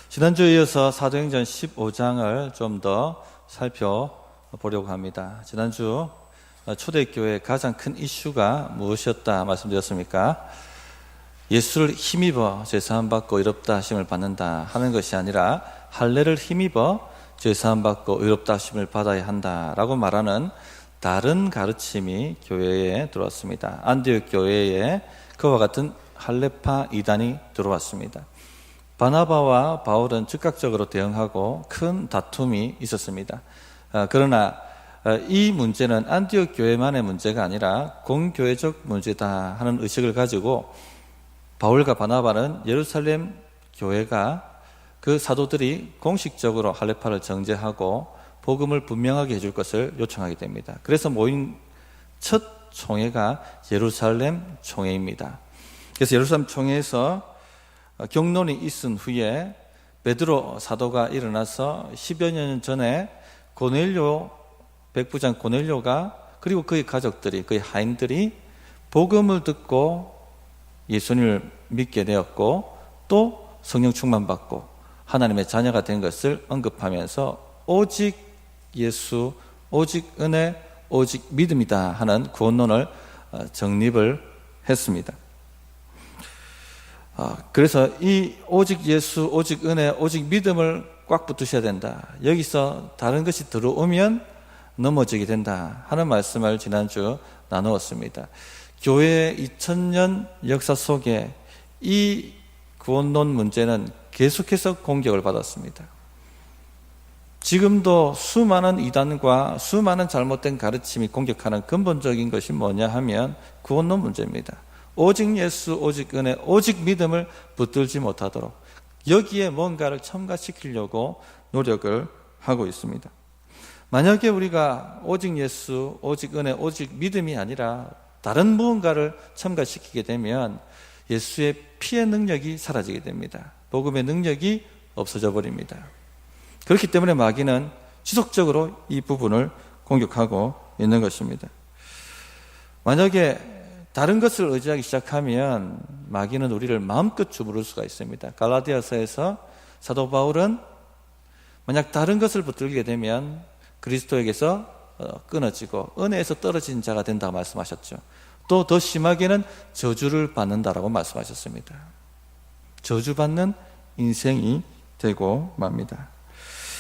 지난주에 이어서 사도행전 15장을 좀 더 살펴보려고 합니다. 지난주 초대교회의 가장 큰 이슈가 무엇이었다 말씀드렸습니까? 예수를 힘입어 죄사함 받고 의롭다 하심을 받는다 하는 것이 아니라 할례를 힘입어 죄사함 받고 의롭다 하심을 받아야 한다라고 말하는 다른 가르침이 교회에 들어왔습니다. 안디옥 교회에 그와 같은 할례파 이단이 들어왔습니다. 바나바와 바울은 즉각적으로 대응하고 큰 다툼이 있었습니다. 그러나 이 문제는 안디옥 교회만의 문제가 아니라 공교회적 문제다 하는 의식을 가지고 바울과 바나바는 예루살렘 교회가 그 사도들이 공식적으로 할례파를 정죄하고 복음을 분명하게 해줄 것을 요청하게 됩니다. 그래서 모인 첫 총회가 예루살렘 총회입니다. 그래서 예루살렘 총회에서 경론이 있은 후에 베드로 사도가 일어나서 10여 년 전에 고넬료 백부장 고넬료가 그리고 그의 가족들이 그의 하인들이 복음을 듣고 예수님을 믿게 되었고 또 성령 충만받고 하나님의 자녀가 된 것을 언급하면서 오직 예수, 오직 은혜, 오직 믿음이다 하는 구원론을 정립을 했습니다. 그래서 이 오직 예수, 오직 은혜, 오직 믿음을 꽉 붙으셔야 된다. 여기서 다른 것이 들어오면 넘어지게 된다 하는 말씀을 지난주 나누었습니다. 교회의 2000년 역사 속에 이 구원론 문제는 계속해서 공격을 받았습니다. 지금도 수많은 이단과 수많은 잘못된 가르침이 공격하는 근본적인 것이 뭐냐 하면 구원론 문제입니다. 오직 예수, 오직 은혜, 오직 믿음을 붙들지 못하도록 여기에 뭔가를 첨가시키려고 노력을 하고 있습니다. 만약에 우리가 오직 예수, 오직 은혜, 오직 믿음이 아니라 다른 무언가를 첨가시키게 되면 예수의 피의 능력이 사라지게 됩니다. 복음의 능력이 없어져 버립니다. 그렇기 때문에 마귀는 지속적으로 이 부분을 공격하고 있는 것입니다. 만약에 다른 것을 의지하기 시작하면 마귀는 우리를 마음껏 주무를 수가 있습니다. 갈라디아서에서 사도 바울은 만약 다른 것을 붙들게 되면 그리스도에게서 끊어지고 은혜에서 떨어진 자가 된다고 말씀하셨죠. 또 더 심하게는 저주를 받는다라고 말씀하셨습니다. 저주받는 인생이 되고 맙니다.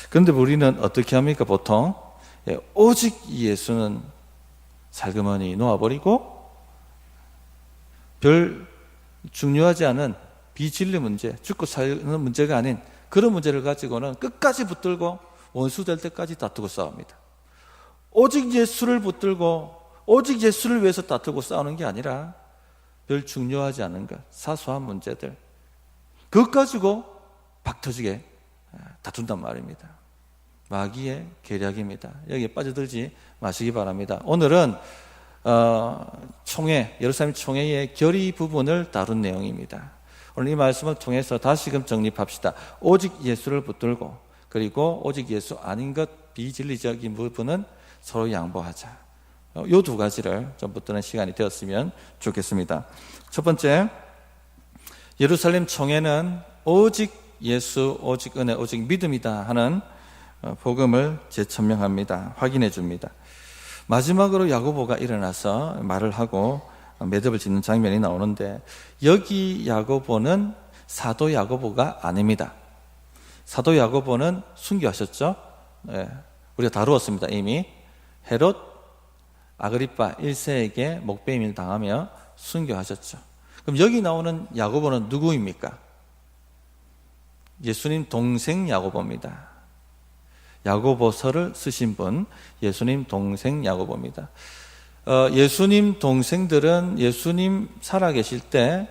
그런데 우리는 어떻게 합니까? 보통 오직 예수는 살그머니 놓아버리고 별 중요하지 않은 비진리 문제, 죽고 사는 문제가 아닌 그런 문제를 가지고는 끝까지 붙들고 원수 될 때까지 다투고 싸웁니다. 오직 예수를 붙들고 오직 예수를 위해서 다투고 싸우는 게 아니라 별 중요하지 않은 것, 사소한 문제들 그것 가지고 박터지게 다툰단 말입니다. 마귀의 계략입니다. 여기에 빠져들지 마시기 바랍니다. 오늘은 총회, 예루살렘 총회의 결의 부분을 다룬 내용입니다. 오늘 이 말씀을 통해서 다시금 정립합시다. 오직 예수를 붙들고 그리고 오직 예수 아닌 것 비진리적인 부분은 서로 양보하자. 이 두 가지를 좀 붙드는 시간이 되었으면 좋겠습니다. 첫 번째, 예루살렘 총회는 오직 예수, 오직 은혜, 오직 믿음이다 하는 복음을 재천명합니다. 확인해 줍니다. 마지막으로 야고보가 일어나서 말을 하고 매듭을 짓는 장면이 나오는데 여기 야고보는 사도 야고보가 아닙니다. 사도 야고보는 순교하셨죠. 우리가 다루었습니다. 이미 헤롯 아그리파 1세에게 목배임을 당하며 순교하셨죠. 그럼 여기 나오는 야고보는 누구입니까? 예수님 동생 야고보입니다. 야고보서를 쓰신 분, 예수님 동생 야고보입니다. 예수님 동생들은 예수님 살아계실 때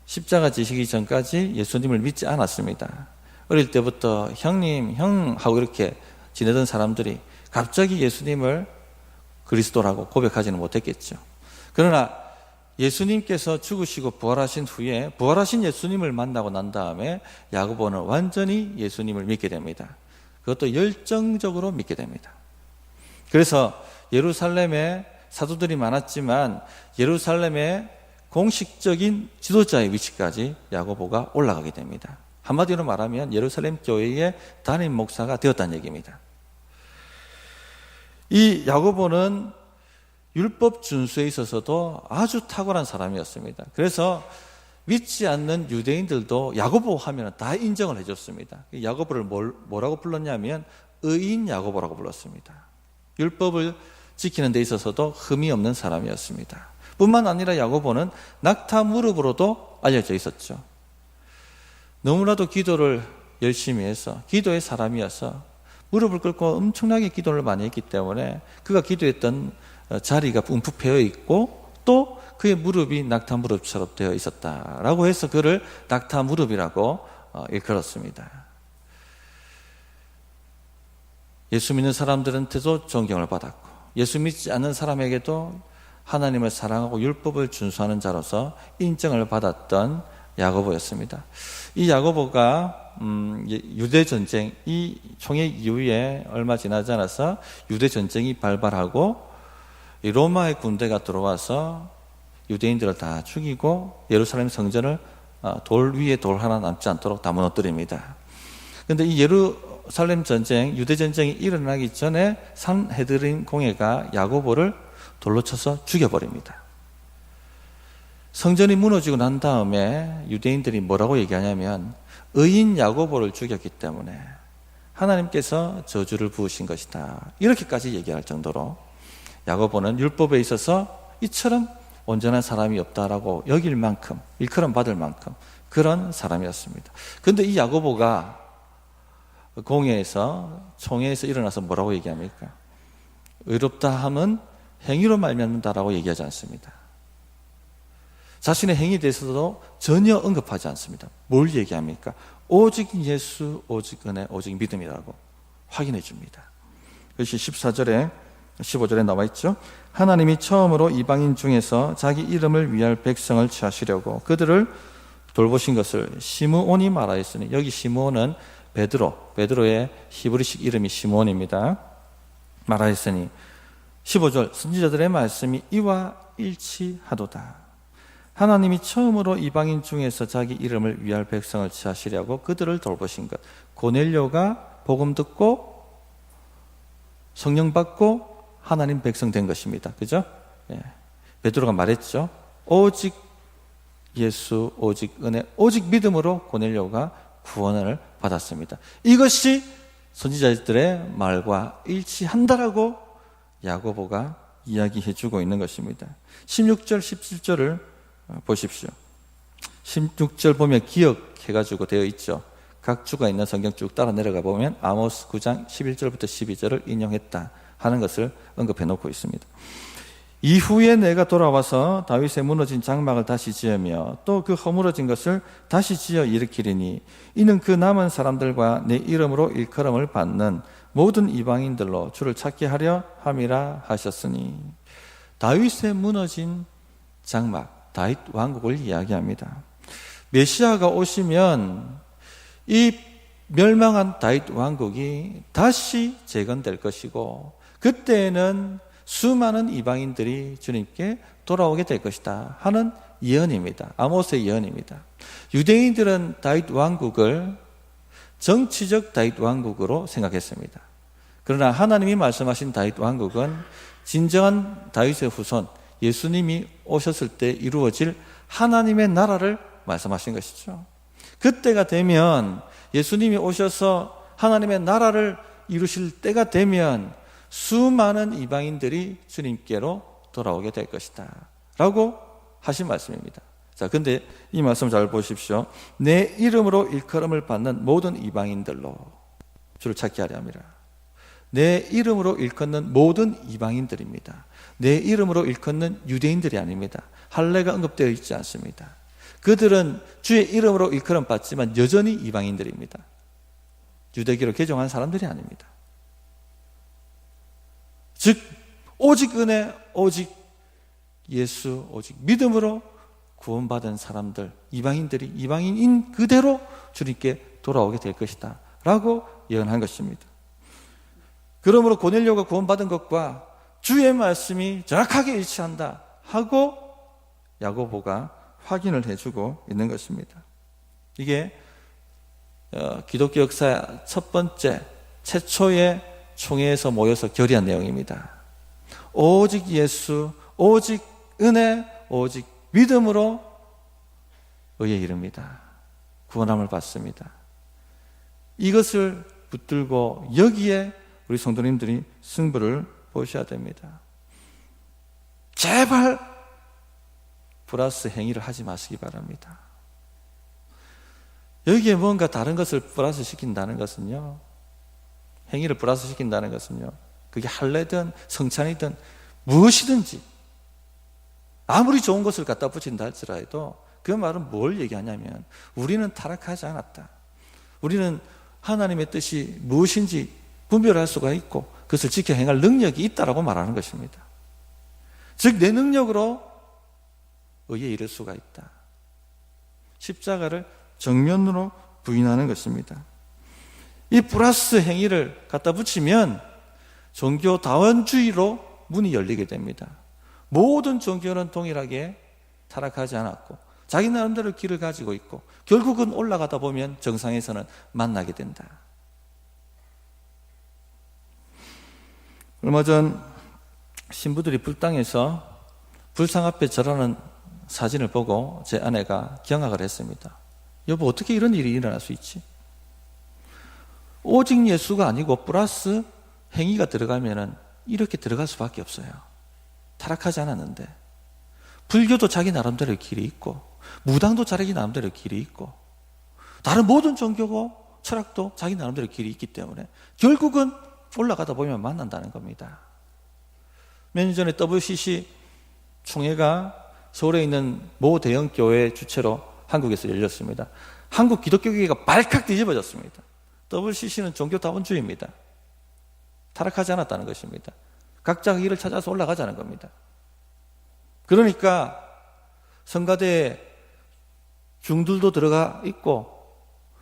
십자가 지시기 전까지 예수님을 믿지 않았습니다. 어릴 때부터 형님, 형 하고 이렇게 지내던 사람들이 갑자기 예수님을 그리스도라고 고백하지는 못했겠죠. 그러나 예수님께서 죽으시고 부활하신 후에 부활하신 예수님을 만나고 난 다음에 야고보는 완전히 예수님을 믿게 됩니다. 그것도 열정적으로 믿게 됩니다. 그래서 예루살렘에 사도들이 많았지만 예루살렘에 공식적인 지도자의 위치까지 야고보가 올라가게 됩니다. 한마디로 말하면 예루살렘 교회의 담임 목사가 되었다는 얘기입니다. 이 야고보는 율법 준수에 있어서도 아주 탁월한 사람이었습니다. 그래서 믿지 않는 유대인들도 야고보 하면 다 인정을 해줬습니다. 야고보를 뭐라고 불렀냐면 의인 야고보라고 불렀습니다. 율법을 지키는 데 있어서도 흠이 없는 사람이었습니다. 뿐만 아니라 야고보는 낙타 무릎으로도 알려져 있었죠. 너무나도 기도를 열심히 해서 기도의 사람이어서 무릎을 꿇고 엄청나게 기도를 많이 했기 때문에 그가 기도했던 자리가 움푹 패여 있고 또 그의 무릎이 낙타 무릎처럼 되어 있었다라고 해서 그를 낙타 무릎이라고 일컬었습니다. 예수 믿는 사람들한테도 존경을 받았고 예수 믿지 않는 사람에게도 하나님을 사랑하고 율법을 준수하는 자로서 인정을 받았던 야고보였습니다. 이 야고보가 유대전쟁, 이 총회 이후에 얼마 지나지 않아서 유대전쟁이 발발하고 이 로마의 군대가 들어와서 유대인들을 다 죽이고 예루살렘 성전을 돌 위에 돌 하나 남지 않도록 다 무너뜨립니다. 그런데 이 예루살렘 전쟁, 유대전쟁이 일어나기 전에 산헤드린 공회가 야고보를 돌로 쳐서 죽여버립니다. 성전이 무너지고 난 다음에 유대인들이 뭐라고 얘기하냐면 의인 야고보를 죽였기 때문에 하나님께서 저주를 부으신 것이다. 이렇게까지 얘기할 정도로 야고보는 율법에 있어서 이처럼 온전한 사람이 없다라고 여길 만큼, 일컬음 받을 만큼 그런 사람이었습니다. 그런데 이 야고보가 공회에서, 총회에서 일어나서 뭐라고 얘기합니까? 의롭다 함은 행위로 말미암는다라고 얘기하지 않습니다. 자신의 행위에 대해서도 전혀 언급하지 않습니다. 뭘 얘기합니까? 오직 예수, 오직 은혜, 오직 믿음이라고 확인해 줍니다. 그것이 14절에 15절에 나와 있죠. 하나님이 처음으로 이방인 중에서 자기 이름을 위할 백성을 취하시려고 그들을 돌보신 것을 시므온이 말하였으니, 여기 시므온은 베드로의 히브리식 이름이 시므온입니다. 말하였으니 15절 선지자들의 말씀이 이와 일치하도다. 하나님이 처음으로 이방인 중에서 자기 이름을 위할 백성을 취하시려고 그들을 돌보신 것. 고넬료가 복음 듣고 성령 받고 하나님 백성 된 것입니다. 그죠? 예. 베드로가 말했죠. 오직 예수, 오직 은혜, 오직 믿음으로 고넬료가 구원을 받았습니다. 이것이 선지자들의 말과 일치한다라고 야고보가 이야기해주고 있는 것입니다. 16절, 17절을 보십시오. 16절 보면 기억해가지고 되어 있죠. 각 주가 있는 성경 쭉 따라 내려가 보면 아모스 9장 11절부터 12절을 인용했다 하는 것을 언급해 놓고 있습니다. 이후에 내가 돌아와서 다윗의 무너진 장막을 다시 지으며 또 그 허물어진 것을 다시 지어 일으키리니 이는 그 남은 사람들과 내 이름으로 일컬음을 받는 모든 이방인들로 주를 찾게 하려 함이라 하셨으니, 다윗의 무너진 장막, 다윗 왕국을 이야기합니다. 메시아가 오시면 이 멸망한 다윗 왕국이 다시 재건될 것이고 그때에는 수많은 이방인들이 주님께 돌아오게 될 것이다 하는 예언입니다. 아모스의 예언입니다. 유대인들은 다윗 왕국을 정치적 다윗 왕국으로 생각했습니다. 그러나 하나님이 말씀하신 다윗 왕국은 진정한 다윗의 후손 예수님이 오셨을 때 이루어질 하나님의 나라를 말씀하신 것이죠. 그때가 되면, 예수님이 오셔서 하나님의 나라를 이루실 때가 되면 수많은 이방인들이 주님께로 돌아오게 될 것이다 라고 하신 말씀입니다. 자, 근데 이 말씀 잘 보십시오. 내 이름으로 일컬음을 받는 모든 이방인들로 주를 찾게 하려 함이라. 내 이름으로 일컫는 모든 이방인들입니다. 내 이름으로 일컫는 유대인들이 아닙니다. 할례가 언급되어 있지 않습니다. 그들은 주의 이름으로 일컬음 받지만 여전히 이방인들입니다. 유대교로 개종한 사람들이 아닙니다. 즉 오직 은혜, 오직 예수, 오직 믿음으로 구원받은 사람들, 이방인들이 이방인인 그대로 주님께 돌아오게 될 것이다 라고 예언한 것입니다. 그러므로 고넬료가 구원받은 것과 주의 말씀이 정확하게 일치한다 하고 야고보가 확인을 해주고 있는 것입니다. 이게 기독교 역사 첫 번째 최초의 총회에서 모여서 결의한 내용입니다. 오직 예수, 오직 은혜, 오직 믿음으로 의에 이릅니다. 구원함을 받습니다. 이것을 붙들고 여기에 우리 성도님들이 승부를 보셔야 됩니다. 제발 플러스 행위를 하지 마시기 바랍니다. 여기에 뭔가 다른 것을 플러스 시킨다는 것은요, 행위를 플러스 시킨다는 것은요, 그게 할례든 성찬이든 무엇이든지 아무리 좋은 것을 갖다 붙인다 할지라도 그 말은 뭘 얘기하냐면 우리는 타락하지 않았다. 우리는 하나님의 뜻이 무엇인지 분별할 수가 있고 그것을 지켜 행할 능력이 있다라고 말하는 것입니다. 즉 내 능력으로 의에 이를 수가 있다. 십자가를 정면으로 부인하는 것입니다. 이 플러스 행위를 갖다 붙이면 종교다원주의로 문이 열리게 됩니다. 모든 종교는 동일하게 타락하지 않았고 자기 나름대로 길을 가지고 있고 결국은 올라가다 보면 정상에서는 만나게 된다. 얼마 전 신부들이 불당에서 불상 앞에 절하는 사진을 보고 제 아내가 경악을 했습니다. 여보, 어떻게 이런 일이 일어날 수 있지? 오직 예수가 아니고 플러스 행위가 들어가면은 이렇게 들어갈 수밖에 없어요. 타락하지 않았는데. 불교도 자기 나름대로 길이 있고 무당도 자기 나름대로 길이 있고 다른 모든 종교고 철학도 자기 나름대로 길이 있기 때문에 결국은 올라가다 보면 만난다는 겁니다. 몇 년 전에 WCC 총회가 서울에 있는 모 대형 교회 주최로 한국에서 열렸습니다. 한국 기독교계가 발칵 뒤집어졌습니다. WCC는 종교다원주의입니다. 타락하지 않았다는 것입니다. 각자의 길을 찾아서 올라가자는 겁니다. 그러니까 성가대에 중들도 들어가 있고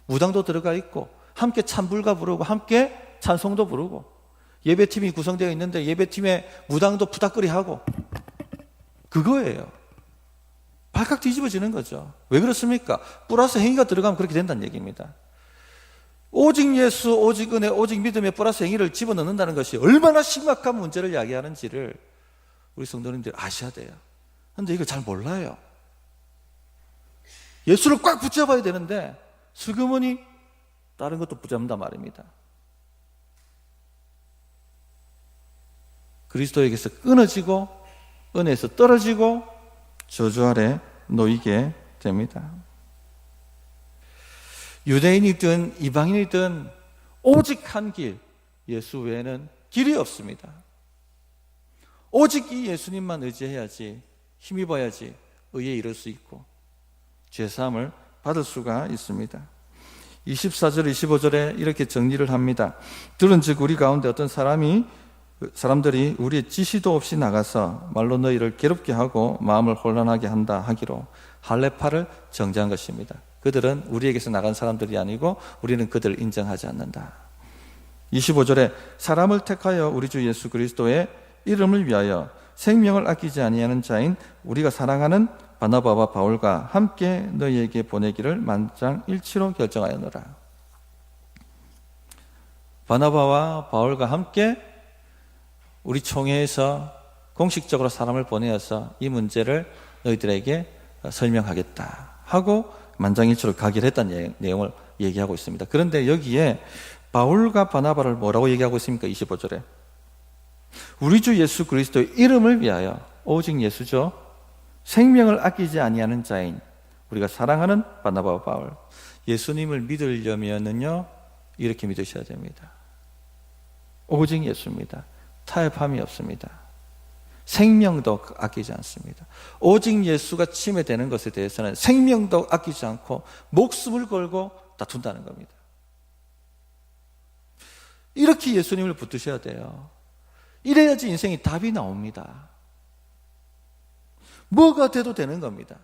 무당도 들어가 있고 함께 찬불가 부르고 함께 찬송도 부르고 예배팀이 구성되어 있는데 예배팀에 무당도 푸닥거리하고 그거예요. 발칵 뒤집어지는 거죠. 왜 그렇습니까? 플러스 행위가 들어가면 그렇게 된다는 얘기입니다. 오직 예수, 오직 은혜, 오직 믿음의 플러스 행위를 집어넣는다는 것이 얼마나 심각한 문제를 야기하는지를 우리 성도님들 아셔야 돼요. 그런데 이걸 잘 몰라요. 예수를 꽉 붙잡아야 되는데 슬그머니 다른 것도 붙잡는단 말입니다. 그리스도에게서 끊어지고 은혜에서 떨어지고 저주 아래 놓이게 됩니다. 유대인이든 이방인이든 오직 한 길, 예수 외에는 길이 없습니다. 오직 이 예수님만 의지해야지, 힘입어야지 의에 이를 수 있고 죄사함을 받을 수가 있습니다. 24절, 25절에 이렇게 정리를 합니다. 들은즉 우리 가운데 어떤 사람들이 우리의 지시도 없이 나가서 말로 너희를 괴롭게 하고 마음을 혼란하게 한다 하기로 할례파를 정죄한 것입니다. 그들은 우리에게서 나간 사람들이 아니고 우리는 그들을 인정하지 않는다. 25절에 사람을 택하여 우리 주 예수 그리스도의 이름을 위하여 생명을 아끼지 아니하는 자인 우리가 사랑하는 바나바와 바울과 함께 너희에게 보내기를 만장일치로 결정하였노라. 바나바와 바울과 함께 우리 총회에서 공식적으로 사람을 보내어서 이 문제를 너희들에게 설명하겠다 하고 만장일치로 가기로 했다는 내용을 얘기하고 있습니다. 그런데 여기에 바울과 바나바를 뭐라고 얘기하고 있습니까? 25절에 우리 주 예수 그리스도의 이름을 위하여 오직 예수죠. 생명을 아끼지 아니하는 자인 우리가 사랑하는 바나바와 바울. 예수님을 믿으려면은요 이렇게 믿으셔야 됩니다. 오직 예수입니다. 타협함이 없습니다. 생명도 아끼지 않습니다. 오직 예수가 침해되는 것에 대해서는 생명도 아끼지 않고 목숨을 걸고 다툰다는 겁니다. 이렇게 예수님을 붙드셔야 돼요. 이래야지 인생이 답이 나옵니다. 뭐가 돼도 되는 겁니다.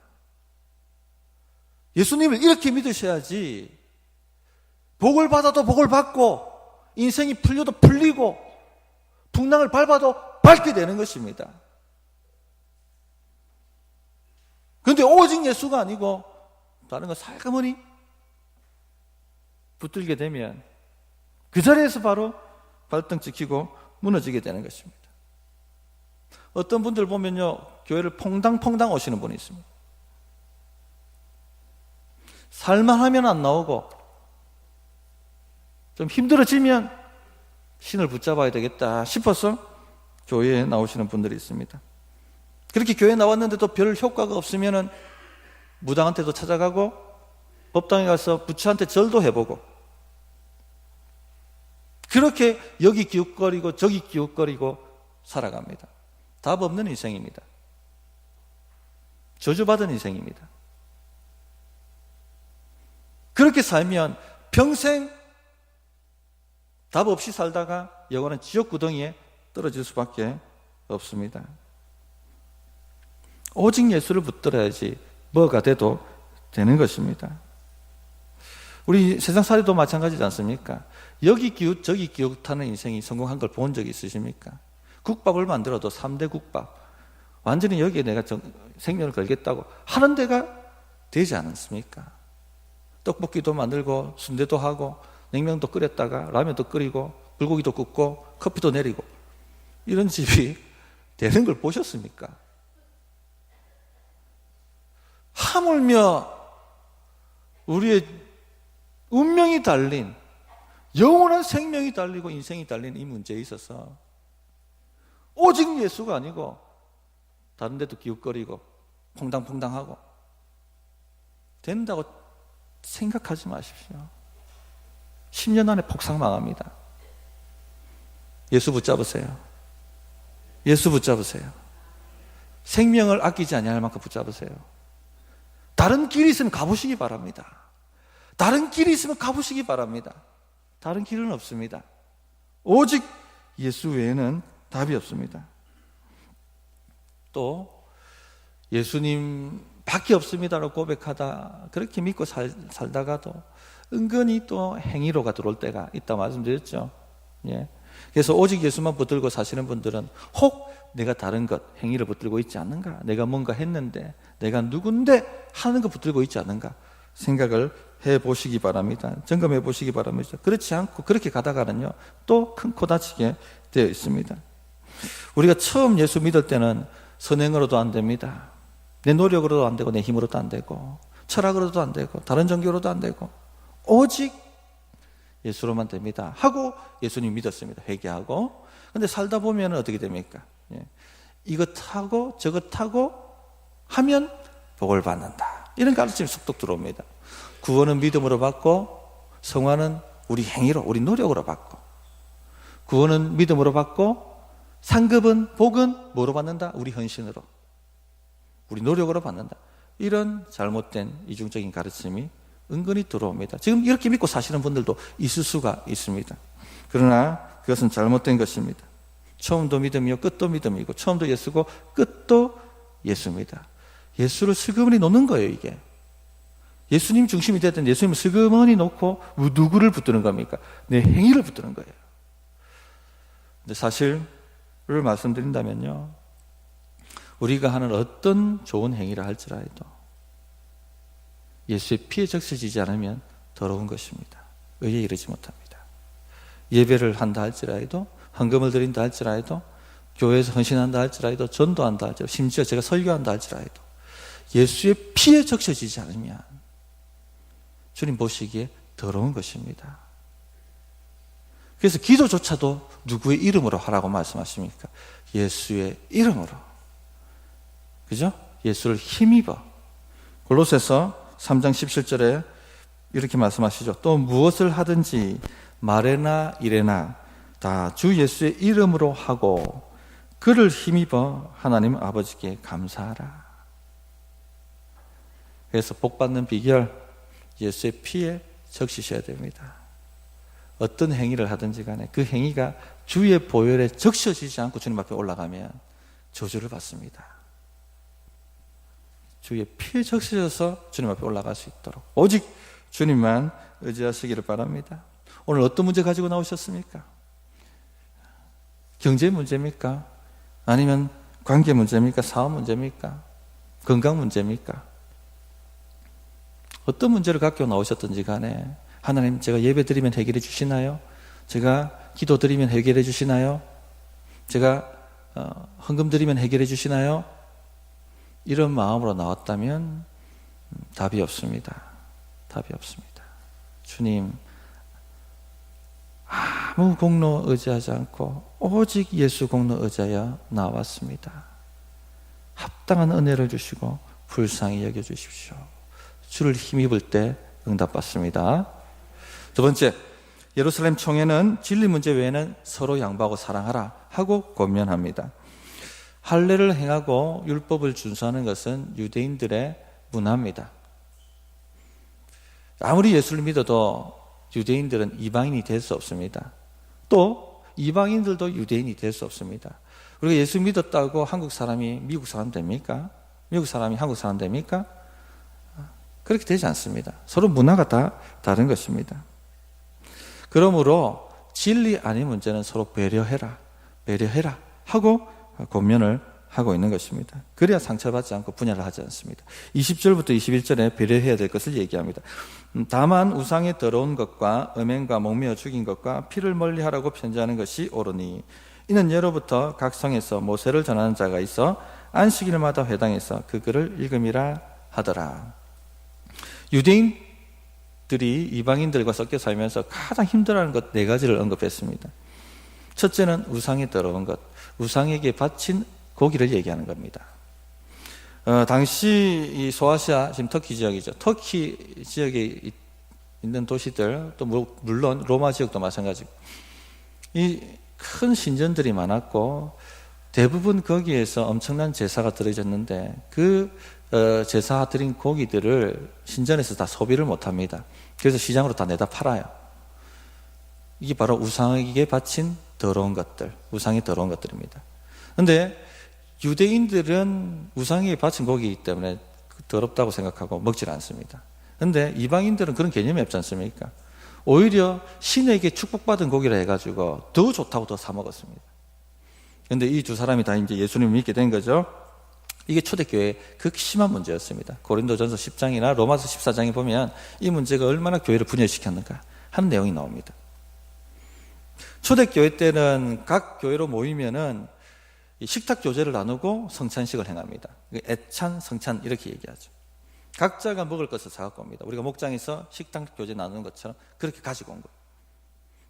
예수님을 이렇게 믿으셔야지 복을 받아도 복을 받고 인생이 풀려도 풀리고 풍랑을 밟아도 밟게 되는 것입니다. 그런데 오직 예수가 아니고 다른 거 살가머니 붙들게 되면 그 자리에서 바로 발등 찍히고 무너지게 되는 것입니다. 어떤 분들 보면요, 교회를 퐁당퐁당 오시는 분이 있습니다. 살만하면 안 나오고 좀 힘들어지면 신을 붙잡아야 되겠다 싶어서 교회에 나오시는 분들이 있습니다. 그렇게 교회에 나왔는데도 별 효과가 없으면 무당한테도 찾아가고 법당에 가서 부처한테 절도 해보고 그렇게 여기 기웃거리고 저기 기웃거리고 살아갑니다. 답 없는 인생입니다. 저주받은 인생입니다. 그렇게 살면 평생 답 없이 살다가 영원한 지옥 구덩이에 떨어질 수밖에 없습니다. 오직 예수를 붙들어야지 뭐가 돼도 되는 것입니다. 우리 세상살이도 마찬가지지 않습니까? 여기 기웃 저기 기웃하는 인생이 성공한 걸 본 적이 있으십니까? 국밥을 만들어도 3대 국밥 완전히 여기에 내가 생명을 걸겠다고 하는 데가 되지 않습니까? 떡볶이도 만들고 순대도 하고 냉면도 끓였다가 라면도 끓이고 불고기도 굽고 커피도 내리고 이런 집이 되는 걸 보셨습니까? 하물며 우리의 운명이 달린 영원한 생명이 달리고 인생이 달린 이 문제에 있어서 오직 예수가 아니고 다른 데도 기웃거리고 퐁당퐁당하고 된다고 생각하지 마십시오. 10년 안에 폭삭 망합니다. 예수 붙잡으세요. 예수 붙잡으세요. 생명을 아끼지 아니할 만큼 붙잡으세요. 다른 길이 있으면 가보시기 바랍니다. 다른 길이 있으면 가보시기 바랍니다. 다른 길은 없습니다. 오직 예수 외에는 답이 없습니다. 또 예수님 밖에 없습니다라고 고백하다 그렇게 믿고 살다가도 은근히 또 행위로가 들어올 때가 있다 말씀드렸죠. 예. 그래서 오직 예수만 붙들고 사시는 분들은 혹 내가 다른 것 행위를 붙들고 있지 않는가, 내가 뭔가 했는데 내가 누군데 하는 거 붙들고 있지 않는가 생각을 해보시기 바랍니다. 점검해 보시기 바랍니다. 그렇지 않고 그렇게 가다가는요 또 큰 코 다치게 되어 있습니다. 우리가 처음 예수 믿을 때는 선행으로도 안 됩니다. 내 노력으로도 안 되고 내 힘으로도 안 되고 철학으로도 안 되고 다른 종교로도 안 되고 오직 예수로만 됩니다 하고 예수님 믿었습니다. 회개하고. 근데 살다 보면 어떻게 됩니까? 예. 이것하고 저것하고 하면 복을 받는다, 이런 가르침이 쏙쏙 들어옵니다. 구원은 믿음으로 받고 성화는 우리 행위로 우리 노력으로 받고, 구원은 믿음으로 받고 상급은 복은 뭐로 받는다? 우리 헌신으로 우리 노력으로 받는다. 이런 잘못된 이중적인 가르침이 은근히 들어옵니다. 지금 이렇게 믿고 사시는 분들도 있을 수가 있습니다. 그러나 그것은 잘못된 것입니다. 처음도 믿음이요 끝도 믿음이고, 처음도 예수고 끝도 예수입니다. 예수를 슬그머니 놓는 거예요. 이게 예수님 중심이 됐던 예수님을 슬그머니 놓고 누구를 붙드는 겁니까? 내 행위를 붙드는 거예요. 근데 사실을 말씀드린다면요, 우리가 하는 어떤 좋은 행위를 할지라도 예수의 피에 적셔지지 않으면 더러운 것입니다. 의에 이르지 못합니다. 예배를 한다 할지라도, 헌금을 드린다 할지라도, 교회에서 헌신한다 할지라도, 전도한다 할지라도, 심지어 제가 설교한다 할지라도 예수의 피에 적셔지지 않으면 주님 보시기에 더러운 것입니다. 그래서 기도조차도 누구의 이름으로 하라고 말씀하십니까? 예수의 이름으로. 그죠? 예수를 힘입어. 골로새서 3장 17절에 이렇게 말씀하시죠. 또 무엇을 하든지 말에나 일에나 다 주 예수의 이름으로 하고 그를 힘입어 하나님 아버지께 감사하라. 그래서 복받는 비결, 예수의 피에 적시셔야 됩니다. 어떤 행위를 하든지 간에 그 행위가 주의 보혈에 적셔지지 않고 주님 앞에 올라가면 저주를 받습니다. 주의 피에 적셔져서 주님 앞에 올라갈 수 있도록 오직 주님만 의지하시기를 바랍니다. 오늘 어떤 문제 가지고 나오셨습니까? 경제 문제입니까? 아니면 관계 문제입니까? 사업 문제입니까? 건강 문제입니까? 어떤 문제를 갖고 나오셨든지 간에 하나님, 제가 예배 드리면 해결해 주시나요? 제가 기도 드리면 해결해 주시나요? 제가 헌금 드리면 해결해 주시나요? 이런 마음으로 나왔다면 답이 없습니다. 답이 없습니다. 주님, 아무 공로 의지하지 않고 오직 예수 공로 의지하여 나왔습니다. 합당한 은혜를 주시고 불쌍히 여겨주십시오. 주를 힘입을 때 응답받습니다. 두 번째, 예루살렘 총회는 진리 문제 외에는 서로 양보하고 사랑하라 하고 권면합니다. 할례를 행하고 율법을 준수하는 것은 유대인들의 문화입니다. 아무리 예수를 믿어도 유대인들은 이방인이 될 수 없습니다. 또 이방인들도 유대인이 될 수 없습니다. 우리가 예수 믿었다고 한국 사람이 미국 사람 됩니까? 미국 사람이 한국 사람 됩니까? 그렇게 되지 않습니다. 서로 문화가 다 다른 것입니다. 그러므로 진리 아닌 문제는 서로 배려해라 하고 권면을 하고 있는 것입니다. 그래야 상처받지 않고 분열을 하지 않습니다. 20절부터 21절에 배려해야 될 것을 얘기합니다. 다만 우상에 더러운 것과 음행과 목매어 죽인 것과 피를 멀리하라고 편지하는 것이 옳으니 이는 예로부터 각 성에서 모세를 전하는 자가 있어 안식일마다 회당에서 그 글을 읽음이라 하더라. 유대인들이 이방인들과 섞여 살면서 가장 힘들어하는 것 네 가지를 언급했습니다. 첫째는 우상에 더러운 것, 우상에게 바친 고기를 얘기하는 겁니다. 당시 이 소아시아, 지금 터키 지역이죠. 터키 지역에 있는 도시들, 또 물론 로마 지역도 마찬가지고, 이 큰 신전들이 많았고 대부분 거기에서 엄청난 제사가 드려졌는데 그 제사 드린 고기들을 신전에서 다 소비를 못합니다. 그래서 시장으로 다 내다 팔아요. 이게 바로 우상에게 바친 더러운 것들, 우상이 더러운 것들입니다. 그런데 유대인들은 우상에게 바친 고기이기 때문에 더럽다고 생각하고 먹질 않습니다. 그런데 이방인들은 그런 개념이 없지 않습니까? 오히려 신에게 축복받은 고기라 해가지고 더 좋다고 더 사 먹었습니다. 그런데 이 두 사람이 다 이제 예수님을 믿게 된 거죠. 이게 초대교회의 극심한 문제였습니다. 고린도전서 10장이나 로마서 14장에 보면 이 문제가 얼마나 교회를 분열시켰는가 하는 내용이 나옵니다. 초대교회 때는 각 교회로 모이면은 식탁 교제를 나누고 성찬식을 행합니다. 애찬, 성찬 이렇게 얘기하죠. 각자가 먹을 것을 사갖고 옵니다. 우리가 목장에서 식탁 교제 나누는 것처럼 그렇게 가지고 온 거예요.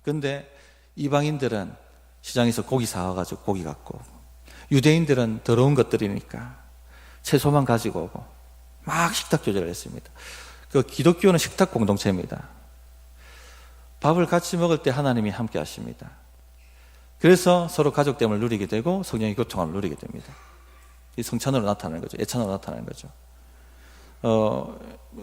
그런데 이방인들은 시장에서 고기 사와가지고 고기 갖고 오고, 유대인들은 더러운 것들이니까 채소만 가지고 오고 막 식탁 교제를 했습니다. 그 기독교는 식탁 공동체입니다. 밥을 같이 먹을 때 하나님이 함께 하십니다. 그래서 서로 가족됨을 누리게 되고 성령의 교통함을 누리게 됩니다. 이 성찬으로 나타나는 거죠. 애찬으로 나타나는 거죠.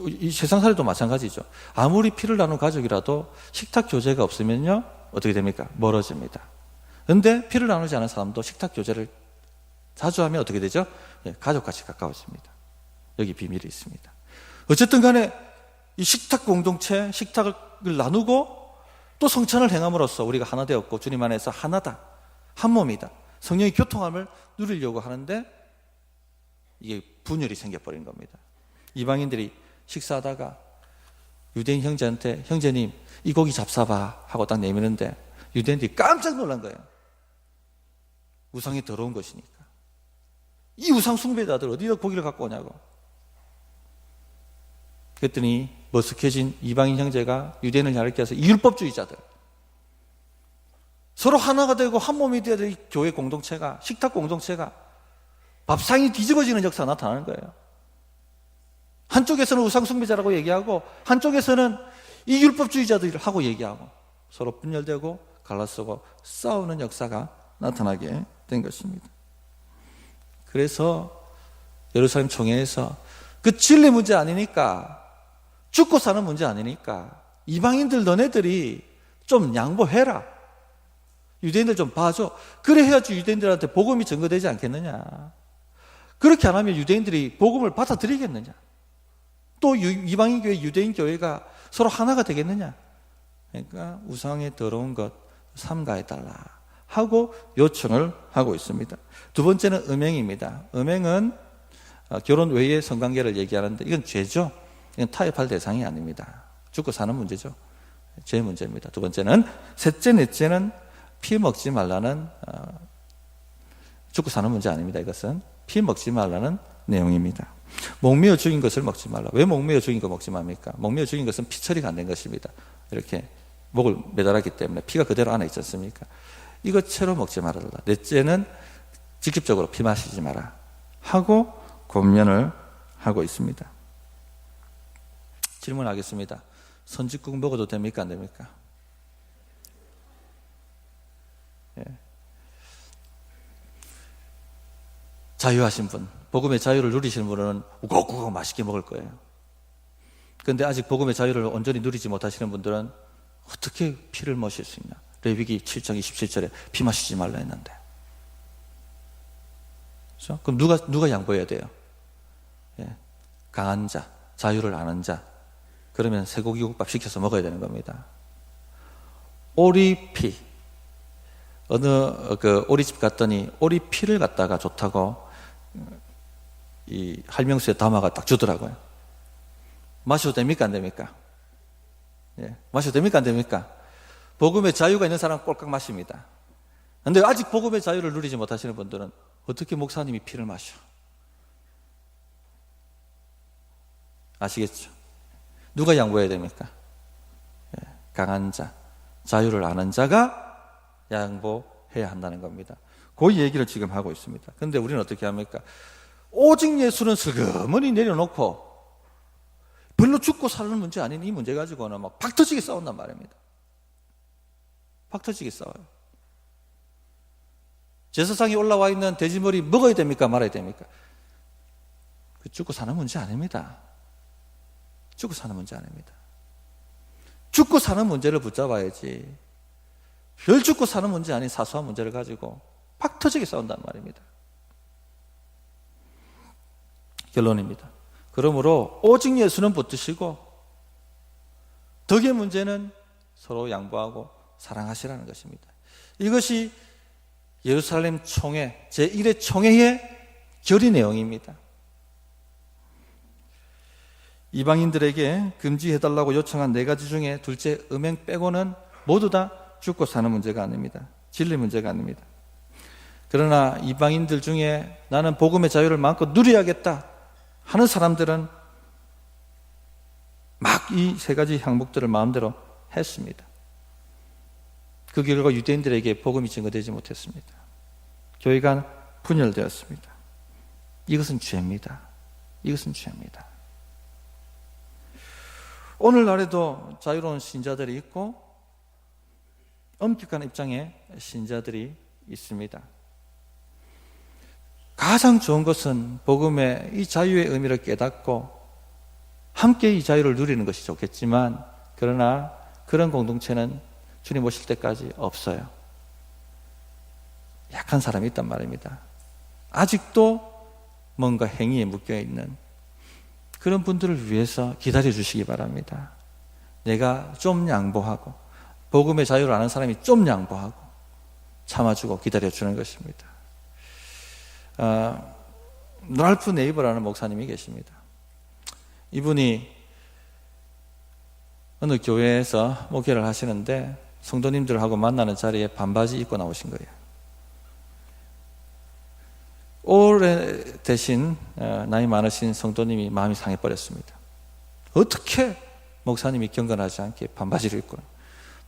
이 세상 살이도 마찬가지죠. 아무리 피를 나눈 가족이라도 식탁 교제가 없으면요 어떻게 됩니까? 멀어집니다. 그런데 피를 나누지 않은 사람도 식탁 교제를 자주 하면 어떻게 되죠? 가족같이 가까워집니다. 여기 비밀이 있습니다. 어쨌든 간에 이 식탁 공동체, 식탁을 나누고 또 성찬을 행함으로써 우리가 하나 되었고 주님 안에서 하나다, 한 몸이다, 성령의 교통함을 누리려고 하는데 이게 분열이 생겨버린 겁니다. 이방인들이 식사하다가 유대인 형제한테 형제님 이 고기 잡숴봐 하고 딱 내미는데 유대인들이 깜짝 놀란 거예요. 우상이 더러운 것이니까. 이 우상 숭배자들 어디다 고기를 갖고 오냐고. 그랬더니 머쓱해진 이방인 형제가 유대인을 가리켜서 이 율법주의자들, 서로 하나가 되고 한 몸이 되어야 될 교회 공동체가, 식탁 공동체가 밥상이 뒤집어지는 역사가 나타나는 거예요. 한쪽에서는 우상 숭배자라고 얘기하고 한쪽에서는 이 율법주의자들을 하고 얘기하고 서로 분열되고 갈라서고 싸우는 역사가 나타나게 된 것입니다. 그래서 예루살렘 총회에서 그 진리 문제 아니니까, 죽고 사는 문제 아니니까 이방인들 너네들이 좀 양보해라, 유대인들 좀 봐줘, 그래 해야지 유대인들한테 복음이 전거되지 않겠느냐, 그렇게 안 하면 유대인들이 복음을 받아들이겠느냐, 또 이방인 교회, 유대인 교회가 서로 하나가 되겠느냐. 그러니까 우상에 더러운 것 삼가해달라 하고 요청을 하고 있습니다. 두 번째는 음행입니다. 음행은 결혼 외의 성관계를 얘기하는데 이건 죄죠. 이건 타협할 대상이 아닙니다. 죽고 사는 문제죠. 죄 문제입니다. 두 번째는, 셋째, 넷째는 피 먹지 말라는 죽고 사는 문제 아닙니다. 이것은 피 먹지 말라는 내용입니다. 목매어 죽인 것을 먹지 말라. 왜 목매어 죽인 거 먹지 맙니까? 목매어 죽인 것은 피 처리가 안 된 것입니다. 이렇게 목을 매달았기 때문에 피가 그대로 안에 있지 않습니까? 이것 채로 먹지 말아라. 넷째는 직접적으로 피 마시지 마라 하고 권면을 하고 있습니다. 질문하겠습니다. 선짓국 먹어도 됩니까? 안 됩니까? 예. 자유하신 분, 복음의 자유를 누리시는 분은 우걱우걱 맛있게 먹을 거예요. 그런데 아직 복음의 자유를 온전히 누리지 못하시는 분들은 어떻게 피를 마실 수 있냐? 레위기 7장 27절에 피 마시지 말라 했는데. 그렇죠? 그럼 누가 양보해야 돼요? 예. 강한 자, 자유를 아는 자. 그러면 쇠고기국밥 시켜서 먹어야 되는 겁니다. 오리피. 어느 오리집 갔더니 오리피를 갖다가 좋다고 이 할명수에 담아가 딱 주더라고요. 마셔도 됩니까? 안 됩니까? 예. 마셔도 됩니까? 안 됩니까? 복음의 자유가 있는 사람은 꼴깍 마십니다. 그런데 아직 복음의 자유를 누리지 못하시는 분들은 어떻게 목사님이 피를 마셔? 아시겠죠? 누가 양보해야 됩니까? 예. 강한 자, 자유를 아는 자가 양보해야 한다는 겁니다. 그 얘기를 지금 하고 있습니다. 그런데 우리는 어떻게 합니까? 오직 예수는 슬그머니 내려놓고 별로 죽고 사는 문제 아닌 이 문제 가지고는 막 박터지게 싸운단 말입니다. 박터지게 싸워요. 제사상에 올라와 있는 돼지머리 먹어야 됩니까? 말아야 됩니까? 그 죽고 사는 문제 아닙니다. 죽고 사는 문제 아닙니다. 죽고 사는 문제를 붙잡아야지 별 죽고 사는 문제 아닌 사소한 문제를 가지고 박터지게 싸운단 말입니다. 결론입니다. 그러므로 오직 예수는 붙드시고 덕의 문제는 서로 양보하고 사랑하시라는 것입니다. 이것이 예루살렘 총회 제1회 총회의 결의 내용입니다. 이방인들에게 금지해달라고 요청한 4가지 중에 둘째 음행 빼고는 모두 다 죽고 사는 문제가 아닙니다. 진리 문제가 아닙니다. 그러나 이방인들 중에 나는 복음의 자유를 마음껏 누려야겠다 하는 사람들은 막 이 3가지 항목들을 마음대로 했습니다. 그 결과 유대인들에게 복음이 증거되지 못했습니다. 교회가 분열되었습니다. 이것은 죄입니다. 이것은 죄입니다. 오늘날에도 자유로운 신자들이 있고 엄격한 입장의 신자들이 있습니다. 가장 좋은 것은 복음의 이 자유의 의미를 깨닫고 함께 이 자유를 누리는 것이 좋겠지만 그러나 그런 공동체는 주님 오실 때까지 없어요. 약한 사람이 있단 말입니다. 아직도 뭔가 행위에 묶여있는 그런 분들을 위해서 기다려 주시기 바랍니다. 내가 좀 양보하고 복음의 자유를 아는 사람이 좀 양보하고 참아주고 기다려주는 것입니다. 랄프 네이버라는 목사님이 계십니다. 이분이 어느 교회에서 목회를 하시는데 성도님들하고 만나는 자리에 반바지 입고 나오신 거예요. 오래되신 나이 많으신 성도님이 마음이 상해버렸습니다. 어떻게 목사님이 경건하지 않게 반바지를 입고,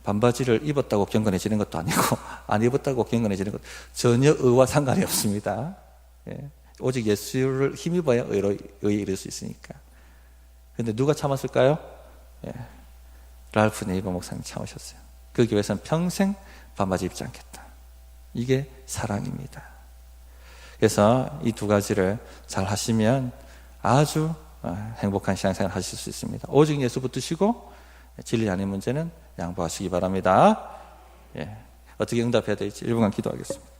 반바지를 입었다고 경건해지는 것도 아니고 안 입었다고 경건해지는 것도 전혀 의와 상관이 없습니다. 예. 오직 예수를 힘입어야 의에 이를 수 있으니까. 그런데 누가 참았을까요? 예. 랄프 네이버 목사님이 참으셨어요. 그 교회에서는 평생 반바지 입지 않겠다. 이게 사랑입니다. 그래서 이 2가지를 잘 하시면 아주 행복한 신앙생활 하실 수 있습니다. 오직 예수 붙드시고 진리 아닌 문제는 양보하시기 바랍니다. 예. 어떻게 응답해야 될지 1분간 기도하겠습니다.